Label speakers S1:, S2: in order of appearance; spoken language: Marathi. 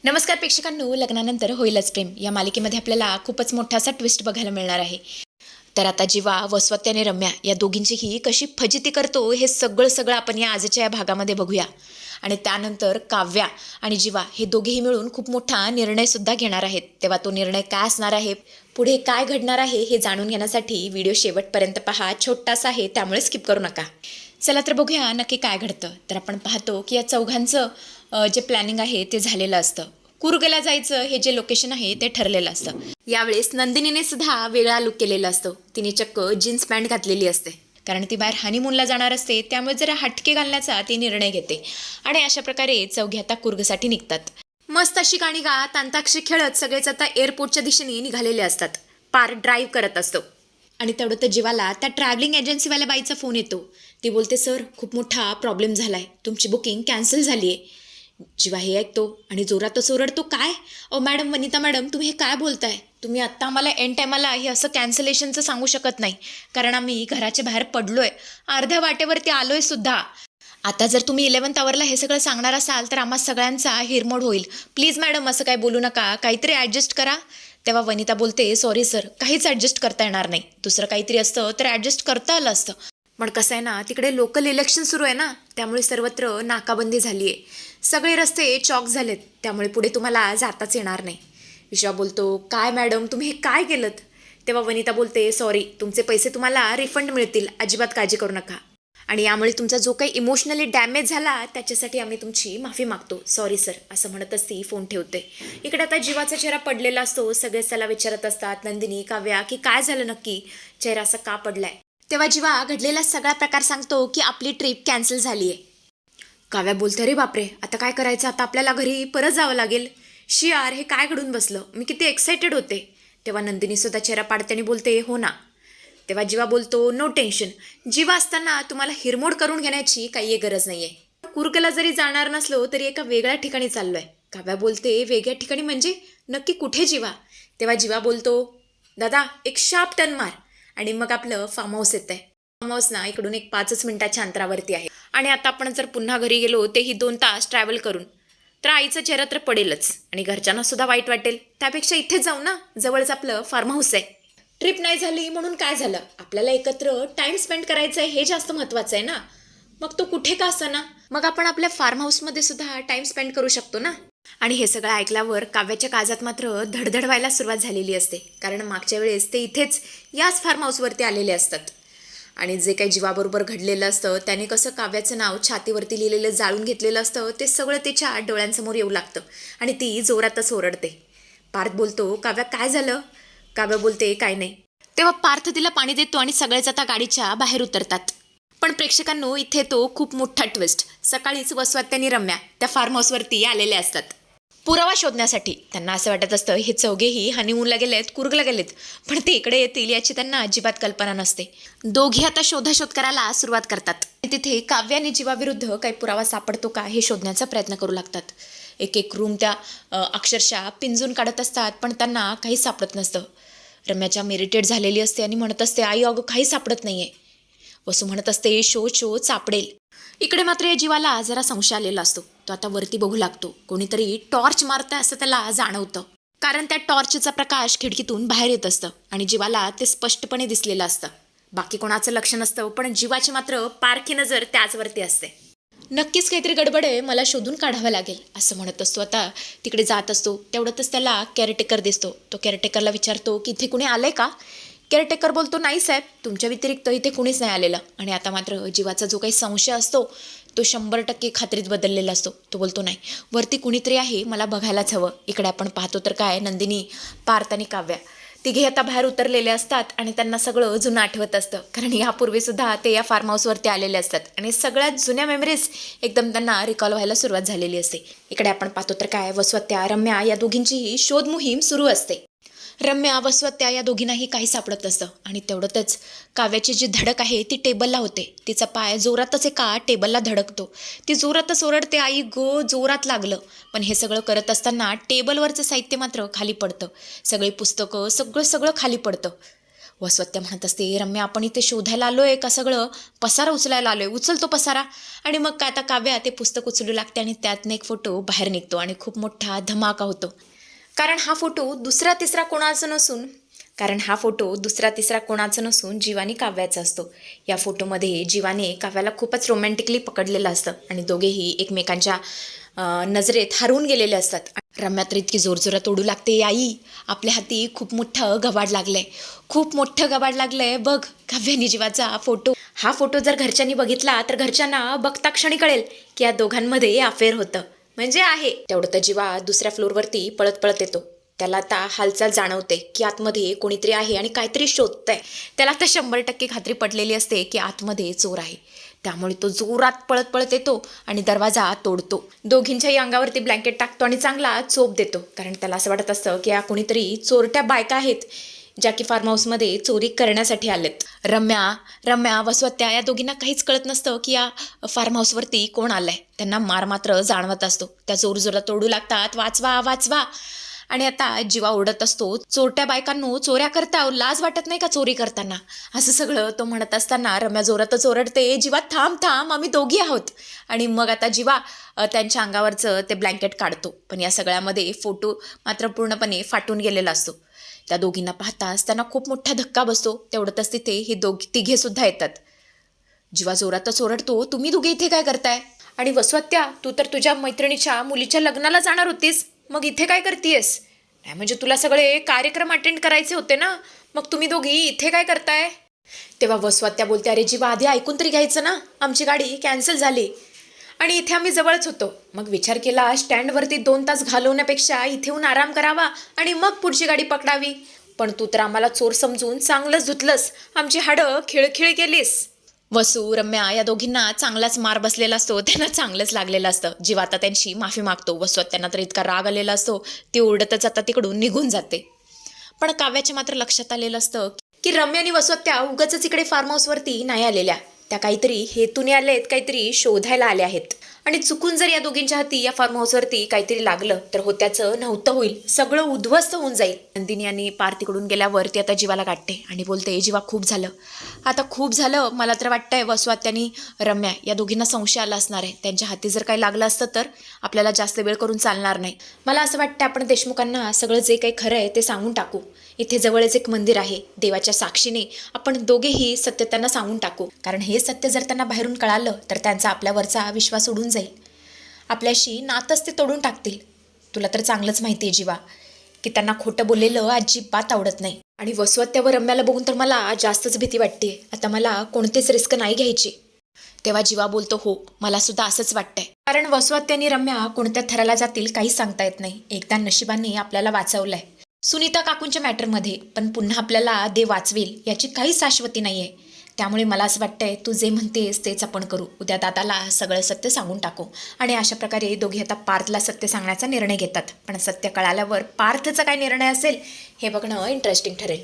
S1: नमस्कार प्रेक्षकांनो, लग्नानंतर होईलच प्रेम या मालिकेमध्ये आपल्याला खूपच मोठा असा ट्विस्ट बघायला मिळणार आहे. तर आता जीवा व स्वत्याने रम्या या दोघींचीही कशी फजिती करतो हे सगळं आपण या आजच्या या भागामध्ये बघूया. आणि त्यानंतर काव्या आणि जीवा हे दोघेही मिळून खूप मोठा निर्णयसुद्धा घेणार आहेत. तेव्हा तो निर्णय काय असणार आहे, पुढे काय घडणार आहे हे जाणून घेण्यासाठी व्हिडिओ शेवटपर्यंत पहा. छोटासा आहे त्यामुळे स्किप करू नका. चला तर बघूया नक्की काय घडतं. तर आपण पाहतो की या चौघांचं जे प्लॅनिंग आहे ते झालेलं असतं. कुर्गला जायचं हे जे लोकेशन आहे ते ठरलेलं असतं. यावेळेस नंदिनीने सुद्धा वेगळा लुक केलेला असतो. तिने चक्क जीन्स पॅन्ट घातलेली असते, कारण ती बाहेर हनीमूनला जाणार असते. त्यामुळे जरा हटके घालण्याचा ती निर्णय घेते आणि अशा प्रकारे चौघे आता कुर्गसाठी निघतात. मस्त अशी गाणी गात अंताक्षरी खेळत सगळेच आता एअरपोर्टच्या दिशेने निघालेले असतात. पार ड्राईव्ह करत असतो आणि तेवढं तर जीवाला त्या ट्रॅव्हलिंग एजन्सीवाल्या बाईचा फोन येतो. ती बोलते, सर खूप मोठा प्रॉब्लेम झालाय, तुमची बुकिंग कॅन्सल झाली आहे. जीवा हे ऐकतो आणि जोरातच ओरडतो, काय मॅडम, वनिता मॅडम, तुम्ही हे काय बोलताय? तुम्ही आत्ता आम्हाला एंड टायमाला हे असं कॅन्सलेशनचं सांगू शकत नाही, कारण आम्ही घराच्या बाहेर पडलोय, अर्ध्या वाटेवरती आलोय सुद्धा. आता जर तुम्ही 11th आवरला हे सगळं सांगणार असाल तर आम्हा सगळ्यांचा हिरमोड होईल. प्लीज मॅडम असं काय बोलू नका, काहीतरी ॲडजस्ट करा. तेव्हा वनिता बोलते, सॉरी सर, काहीच ॲडजस्ट करता येणार नाही. दुसरं काहीतरी असतं तर ॲडजस्ट करता आलं असतं, पण कसं आहे ना, तिकडे लोकल इलेक्शन सुरू आहे ना, त्यामुळे सर्वत्र नाकाबंदी झाली आहे. सगळे रस्ते चॉक झालेत, त्यामुळे पुढे तुम्हाला जाताच येणार नाही. विश्वा बोलतो, काय मॅडम तुम्ही हे काय केलं? तेव्हा वनिता बोलते, सॉरी, तुमचे पैसे तुम्हाला रिफंड मिळतील, अजिबात काळजी करू नका. आणि यामुळे तुमचा जो काही इमोशनली डॅमेज झाला त्याच्यासाठी आम्ही तुमची माफी मागतो, सॉरी सर, असं म्हणतच ती फोन ठेवते. इकडे आता जीवाचा चेहरा पडलेला असतो. सगळेच त्याला विचारत असतात, नंदिनी, काव्या, की काय झालं नक्की, चेहरा असा का पडलाय? तेव्हा जीवा घडलेला सगळा प्रकार सांगतो की आपली ट्रिप कॅन्सल झाली आहे. काव्या बोलते, अरे बापरे, आता काय करायचं? आता आपल्याला घरी परत जावं लागेल. शियार, हे काय घडून बसलं, मी किती एक्सायटेड होते. तेव्हा नंदिनी सुद्धा चेहरा पाडते आणि बोलते, हो ना. तेव्हा जीवा बोलतो, नो टेन्शन, जीवा असताना तुम्हाला हिरमोड करून घेण्याची काही गरज नाहीये. कुर्गला जरी जाणार नसलो तरी एका वेगळ्या ठिकाणी चाललोय. काव्या बोलते, वेगळ्या ठिकाणी म्हणजे नक्की कुठे जीवा? तेव्हा जीवा बोलतो, दादा एक शार्प टर्न मार आणि मग आपलं फार्म हाऊस येतंय. फार्म हाऊस ना इकडून एक 5 मिनिटाच्या अंतरावरती आहे. आणि आता आपण जर पुन्हा घरी गेलो तेही 2 तास ट्रॅव्हल करून, तर आईचा चेहरा तर पडेलच आणि घरच्यांना सुद्धा वाईट वाटेल. त्यापेक्षा इथेच जाऊ ना, जवळच आपलं फार्म हाऊस आहे. ट्रिप नाही झाली म्हणून काय झालं, आपल्याला एकत्र टाइम स्पेंड करायचं आहे हे जास्त महत्त्वाचं आहे ना. मग तो कुठे का असेना, मग आपण आपल्या फार्म हाऊसमध्ये सुद्धा टाइम स्पेंड करू शकतो ना. आणि हे सगळं ऐकल्यावर काव्याच्या काळजात मात्र धडधड व्हायला सुरुवात झालेली असते, कारण मागच्या वेळेस ते इथेच याच फार्म हाऊसवरती आलेले असतात. आणि जे काही जीवाबरोबर घडलेलं असतं त्याने कसं काव्याचं नाव छातीवरती लिहिलेलं जाळून घेतलेलं असतं ते सगळं तिच्या डोळ्यांसमोर येऊ लागतं आणि ती जोरातच ओरडते. पार्थ बोलतो, काव्या काय झालं? काव्या बोलते, काय नाही. तेव्हा पार्थ तिला पाणी देतो आणि सगळेच आता गाडीच्या बाहेर उतरतात. पण प्रेक्षकांनो, इथे तो खूप मोठा ट्विस्ट. सकाळीच वस्वात्यानी रम्या त्या फार्म हाऊसवरती आलेले असतात पुरावा शोधण्यासाठी. त्यांना असं वाटत असतं हे चौघेही हनीमूनला गेलेत, कुर्गला गेलेत, पण ते इकडे येतील याची त्यांना अजिबात कल्पना नसते. दोघे आता शोधाशोध करायला सुरुवात करतात. तिथे काव्य आणि जीवाविरुद्ध काही पुरावा सापडतो का हे शोधण्याचा प्रयत्न करू लागतात. एक एक रूम त्या अक्षरशः पिंजून काढत असतात, पण त्यांना काही सापडत नसतं. रम्याच्या इरिटेट झालेली असते आणि म्हणत असते, आई अगं काही सापडत नाहीये. वसू म्हणत असते, शोध सापडेल. इकडे मात्र या जीवाला जरा संशय आलेला असतो. तो आता वरती बघू लागतो. कोणीतरी टॉर्च मारतंय असं त्याला जाणवतं, कारण त्या टॉर्चचा प्रकाश खिडकीतून बाहेर येत असतं आणि जीवाला ते स्पष्टपणे दिसलेलं असतं. बाकी कोणाचं लक्ष नसतं, पण जीवाची मात्र पारखी नजर त्याचवरती असते. नक्कीच काहीतरी गडबड आहे, मला शोधून काढावं लागेल असं म्हणत असतो. आता तिकडे जात असतो. तेवढ्यातच त्याला केअरटेकर दिसतो. तो केअरटेकरला विचारतो की इथे कुणी आलंय का? केअरटेकर बोलतो, नाही साहेब, तुमच्या व्यतिरिक्त इथे कुणीच नाही आलेलं. आणि आता मात्र जीवाचा जो काही संशय असतो तो 100% खात्रीत बदललेला असतो. तो बोलतो, नाही, वरती कुणीतरी आहे, मला बघायलाच हवं. इकडे आपण पाहतो तर काय, नंदिनी, पार्थ आणि काव्या तिघे आता बाहेर उतरलेले असतात आणि त्यांना सगळं जुनं आठवत असतं, कारण यापूर्वी सुद्धा ते या फार्म हाऊसवरती आलेले असतात आणि सगळ्यात जुन्या मेमरीज एकदम त्यांना रिकॉल व्हायला सुरुवात झालेली असते. इकडे आपण पाहतो तर काय, वस्वत्या, रम्या या दोघींचीही शोध मोहीम सुरू असते. रम्या, वस्वत्या या दोघींनाही काही सापडत नसतं आणि तेवढंच काव्याची जी धडक आहे ती टेबलला होते. तिचा पाय जोरातच एका टेबलला धडकतो. ती जोरातच ओरडते, आई गो, जोरात लागलं. पण हे सगळं करत असताना टेबलवरचं साहित्य मात्र खाली पडतं. सगळी पुस्तकं, सगळं खाली पडतं. वसवत्या म्हणत असते, रम्या आपण इथे शोधायला आलोय का सगळं पसारा उचलायला आलोय? उचल तो पसारा. आणि मग काय आता काव्या ते पुस्तक उचलू लागते आणि त्यातनं एक फोटो बाहेर निघतो आणि खूप मोठा धमाका होतो. कारण हा फोटो दुसरा तिसरा कोणाचा नसून जीवानी काव्याचा असतो. या फोटोमध्ये जीवाने काव्याला खूपच रोमॅन्टिकली पकडलेलं असतं आणि दोघेही एकमेकांच्या नजरेत हरवून गेलेले असतात. रम्या तर इतकी जोरजोरात ओढू लागते, आई आपल्या हाती खूप मोठं गबाड लागलंय बघ. काव्यानी जीवाचा फोटो, हा फोटो जर घरच्यांनी बघितला तर घरच्यांना बघता क्षणी कळेल की या दोघांमध्ये अफेअर होतं, म्हणजे आहे. तेवढं तर जीवा दुसऱ्या फ्लोअरवरती पळत पळत येतो. त्याला आता हालचाल जाणवते की आतमध्ये कोणीतरी आहे आणि काहीतरी शोधतंय. त्याला आता 100% खात्री पटलेली असते की आतमध्ये चोर आहे. त्यामुळे तो जोरात पळत पळत येतो आणि दरवाजा तोडतो. दोघींच्याही अंगावरती ब्लँकेट टाकतो आणि चांगला चोप देतो. कारण त्याला असं वाटत असतं की या कोणीतरी चोरट्या बायका आहेत ज्या की फार्म हाऊसमध्ये चोरी करण्यासाठी आलेत. रम्या वसवत्या या दोघींना काहीच कळत नसतं की या फार्म हाऊसवरती कोण आलंय. त्यांना मार मात्र जाणवत असतो. त्या जोरजोरात तोडू लागतात, वाचवा. आणि आता जीवा ओरडत असतो, चोरट्या बायकांनो चोऱ्या करता लाज वाटत नाही का चोरी करताना? असं सगळं तो म्हणत असताना रम्या जोरातच ओरडते, जीवा थांब आम्ही दोघी आहोत. आणि मग आता जीवा त्यांच्या अंगावरचं ते ब्लँकेट काढतो. पण या सगळ्यामध्ये फोटो मात्र पूर्णपणे फाटून गेलेला असतो. त्या दोघींना पाहताच त्यांना खूप मोठा धक्का बसतो. तेवढंच तिथे हे तिघे सुद्धा येतात. जीवा जोरातच ओरडतो, तुम्ही दोघे इथे काय करताय? आणि वसवत्या, तू तर तुझ्या मैत्रिणीच्या मुलीच्या लग्नाला जाणार होतीस, मग इथे काय करतेयस? नाही म्हणजे तुला सगळे कार्यक्रम अटेंड करायचे होते ना, मग तुम्ही दोघी इथे काय करताय? तेव्हा वसवत्या बोलते, अरे जीवा आधी ऐकून तरी घ्यायचं ना, आमची गाडी कॅन्सल झाली आणि इथे आम्ही जवळच होतो. मग विचार केला स्टँडवरती 2 तास घालवण्यापेक्षा इथे येऊन आराम करावा आणि मग पुढची गाडी पकडावी. पण तू तर आम्हाला चोर समजून चांगलंच धुतलंस, आमची हाडं खिळखिळ केलीस. वसू रम्या या दोघींना चांगलाच मार बसलेला असतो. त्यांना चांगलंच लागलेलं असतं. जीवा आता त्यांची माफी मागतो. वसवत्यांना तर इतका राग आलेला असतो, ती ओरडतच आता तिकडून निघून जाते. पण काव्याच्या मात्र लक्षात आलेलं असतं की रम्या आणि वसवत्या उगाचच इकडे फार्म हाऊसवरती नाही आलेल्या. त्या काहीतरी हेतूने आलेत, काहीतरी शोधायला आल्या आहेत. आणि चुकून जर या दोघींच्या हाती या फार्म हाऊसवरती काहीतरी लागलं तर होत्याचं नव्हतं होईल, सगळं उद्ध्वस्त होऊन जाईल. नंदिनी आणि पार तिकडून गेल्यावर ती आता जीवाला गाठते आणि बोलते, जीवा खूप झालं. मला तर वाटतंय वसवत्यानी रम्या या दोघींना संशय आला असणार आहे. त्यांच्या हाती जर काही लागलं असतं तर आपल्याला जास्त वेळ करून चालणार नाही. मला असं वाटतं आपण देशमुखांना सगळं जे काही खरं आहे ते सांगून टाकू. इथे जवळच एक मंदिर आहे, देवाच्या साक्षीने आपण दोघेही सत्य त्यांना सांगून टाकू. कारण हे सत्य जर त्यांना बाहेरून कळालं तर त्यांचा आपल्यावरचा विश्वास उडून जाईल. आपल्याशी नातंच ते तोडून टाकतील. तुला तर चांगलंच माहिती आहे जीवा की त्यांना खोटं बोललेलं अजिबात आवडत नाही. आणि वसवत्यावर रम्याला बघून तर मला जास्तच भीती वाटते. आता मला कोणतीच रिस्क नाही घ्यायची. तेव्हा जीवा बोलतो, हो मला सुद्धा असंच वाटतंय. कारण वसवत्या आणि रम्या कोणत्या थराला जातील काहीच सांगता येत नाही. एकदा नशिबाने आपल्याला वाचवलंय सुनीता काकूंच्या मॅटरमध्ये, पण पुन्हा आपल्याला देव वाचवेल याची काही शाश्वती नाहीये. त्यामुळे मला असं वाटतंय तू जे म्हणतेस तेच आपण करू. उद्या दादाला सगळं सत्य सांगून टाकू. आणि अशा प्रकारे दोघे आता पार्थला सत्य सांगण्याचा निर्णय घेतात. पण सत्य कळाल्यावर पार्थचा काय निर्णय असेल हे बघणं इंटरेस्टिंग ठरेल.